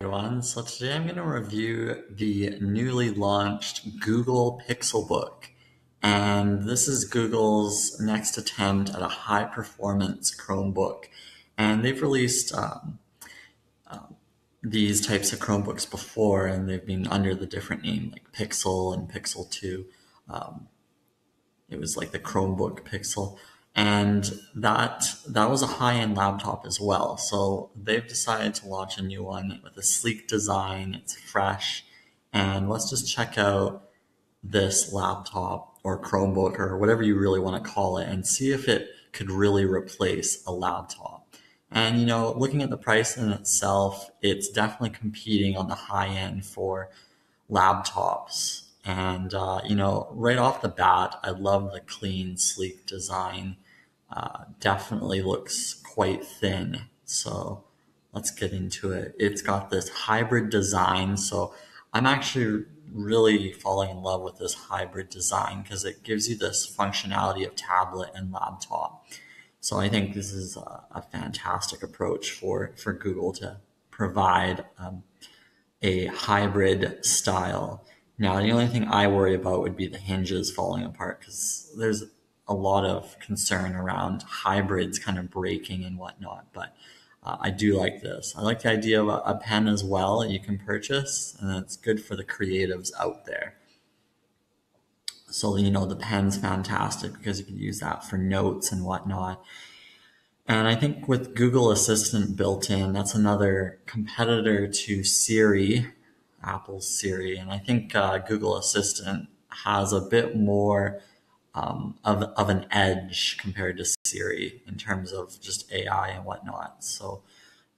Everyone. So today I'm going to review the newly launched Google Pixelbook. And this is Google's next attempt at a high performance Chromebook. And they've released these types of Chromebooks before, and they've been under the different name like Pixel and Pixel 2. It was like the Chromebook Pixel. And that was a high-end laptop as well. So they've decided to launch a new one with a sleek design. It's fresh. And let's just check out this laptop or Chromebook or whatever you really want to call it and see if it could really replace a laptop. And looking at the price in itself, it's definitely competing on the high end for laptops. And right off the bat, I love the clean, sleek design. Definitely looks quite thin. So let's get into it. It's got this hybrid design. So I'm actually really falling in love with this hybrid design because it gives you this functionality of tablet and laptop. So I think this is a fantastic approach for Google to provide a hybrid style. Now, the only thing I worry about would be the hinges falling apart because there's a lot of concern around hybrids kind of breaking and whatnot. But I do like this. I like the idea of a pen as well that you can purchase, and it's good for the creatives out there. So, the pen's fantastic because you can use that for notes and whatnot. And I think with Google Assistant built in, that's another competitor to Siri, Apple's Siri. And I think Google Assistant has a bit more of an edge compared to Siri in terms of just AI and whatnot. So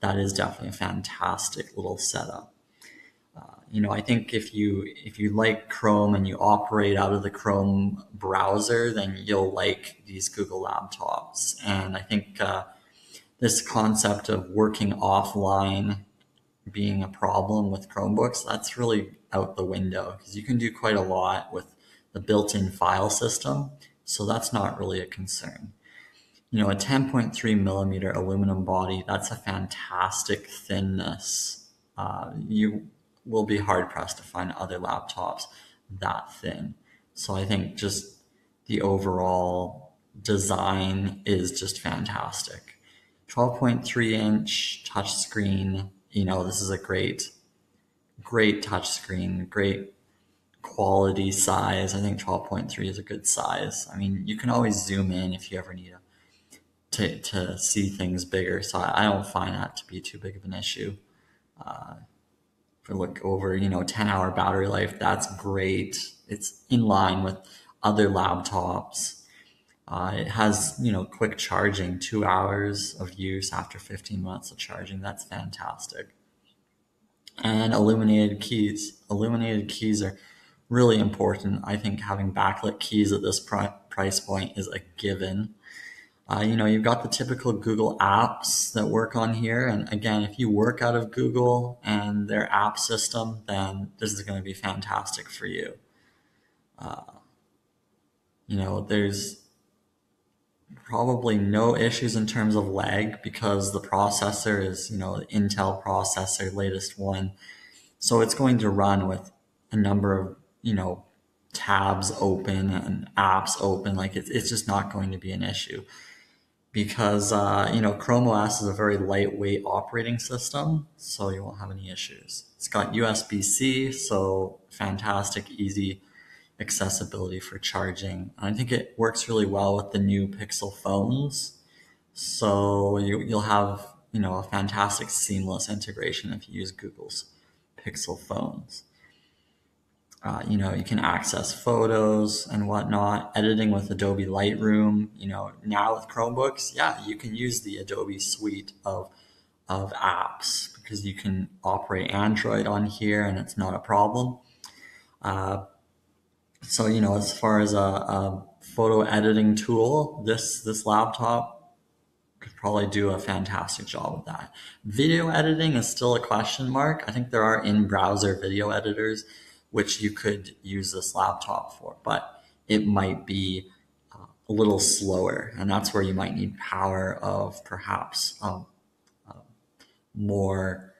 that is definitely a fantastic little setup. I think if you like Chrome and you operate out of the Chrome browser, then you'll like these Google laptops. And I think this concept of working offline being a problem with Chromebooks, that's really out the window because you can do quite a lot with the built-in file system. So that's not really a concern. A 10.3 millimeter aluminum body, that's a fantastic thinness. You will be hard pressed to find other laptops that thin. So I think just the overall design is just fantastic. 12.3-inch touchscreen. This is a great touchscreen, great quality size. I think 12.3 is a good size. I mean, you can always zoom in if you ever need to see things bigger. So I don't find that to be too big of an issue. If we look over, 10-hour battery life, that's great. It's in line with other laptops. It has, quick charging, 2 hours of use after 15 minutes of charging. That's fantastic. And illuminated keys. Illuminated keys are really important. I think having backlit keys at this price point is a given. You've got the typical Google apps that work on here. And again, if you work out of Google and their app system, then this is going to be fantastic for you. There's probably no issues in terms of lag because the processor is, the Intel processor, latest one. So it's going to run with a number of, tabs open and apps open. Like it's just not going to be an issue because, Chrome OS is a very lightweight operating system, so you won't have any issues. It's got USB-C, so fantastic, easy accessibility for charging. And I think it works really well with the new Pixel phones. So you'll have, a fantastic seamless integration if you use Google's Pixel phones. You can access photos and whatnot, editing with Adobe Lightroom. Now with Chromebooks, yeah, you can use the Adobe suite of apps because you can operate Android on here and it's not a problem. So, as far as a photo editing tool, this laptop could probably do a fantastic job with that. Video editing is still a question mark. I think there are in-browser video editors which you could use this laptop for, but it might be a little slower, and that's where you might need power of perhaps more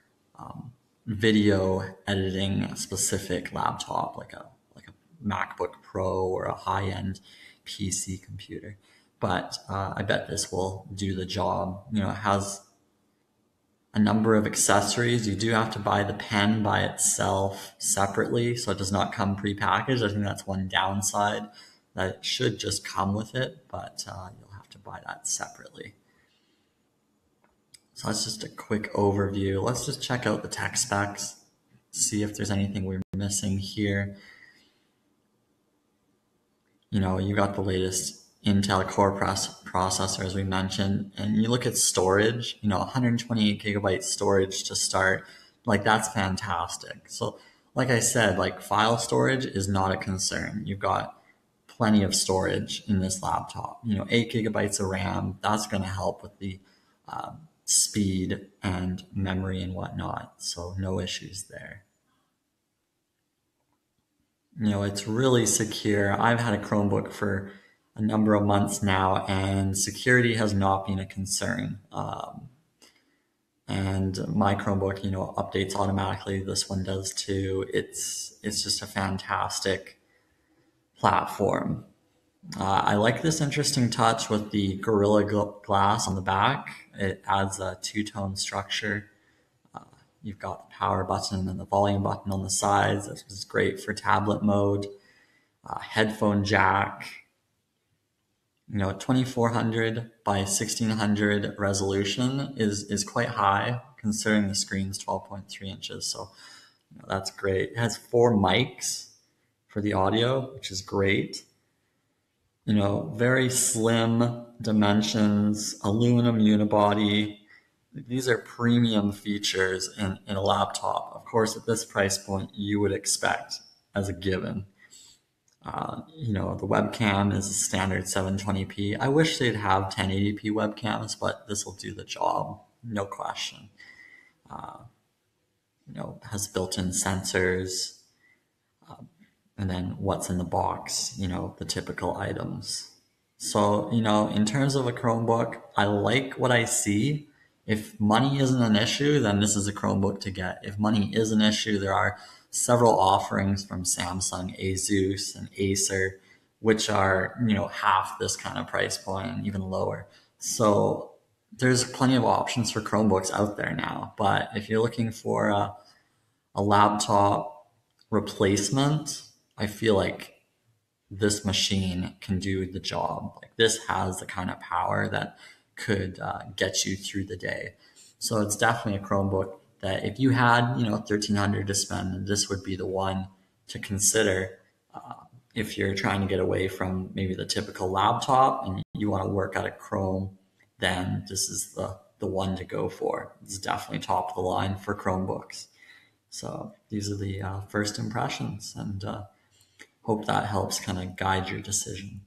video editing specific laptop, like a MacBook Pro or a high-end PC computer. But I bet this will do the job. It has a number of accessories. You do have to buy the pen by itself separately, so it does not come prepackaged. I think that's one downside, that it should just come with it, but you'll have to buy that separately. So that's just a quick overview. Let's just check out the tech specs, see if there's anything we're missing here. You got the latest Intel Core processor, as we mentioned, and you look at storage, 128 gigabyte storage to start, like that's fantastic. So like I said, like file storage is not a concern. You've got plenty of storage in this laptop, 8 gigabytes of RAM, that's going to help with the speed and memory and whatnot. So no issues there. It's really secure. I've had a Chromebook for a number of months now, and security has not been a concern. And my Chromebook, updates automatically. This one does too. It's just a fantastic platform. I like this interesting touch with the Gorilla Glass on the back. It adds a two-tone structure. You've got the power button and the volume button on the sides. This is great for tablet mode. Headphone jack. 2400 by 1600 resolution is quite high considering the screen's 12.3 inches. So that's great. It has 4 mics for the audio, which is great. Very slim dimensions, aluminum unibody. These are premium features in a laptop. Of course, at this price point, you would expect as a given. The webcam is a standard 720p. I wish they'd have 1080p webcams, but this will do the job, no question. Has built-in sensors, and then what's in the box, the typical items. So, in terms of a Chromebook, I like what I see. If money isn't an issue, then this is a Chromebook to get. If money is an issue, there are several offerings from Samsung, Asus, and Acer, which are, half this kind of price point and even lower. So there's plenty of options for Chromebooks out there now. But if you're looking for a laptop replacement, I feel like this machine can do the job. Like this has the kind of power that could get you through the day. So it's definitely a Chromebook that if you had, $1,300 to spend, this would be the one to consider if you're trying to get away from maybe the typical laptop and you want to work out of Chrome, then this is the one to go for. It's definitely top of the line for Chromebooks. So these are the first impressions, and hope that helps kind of guide your decision.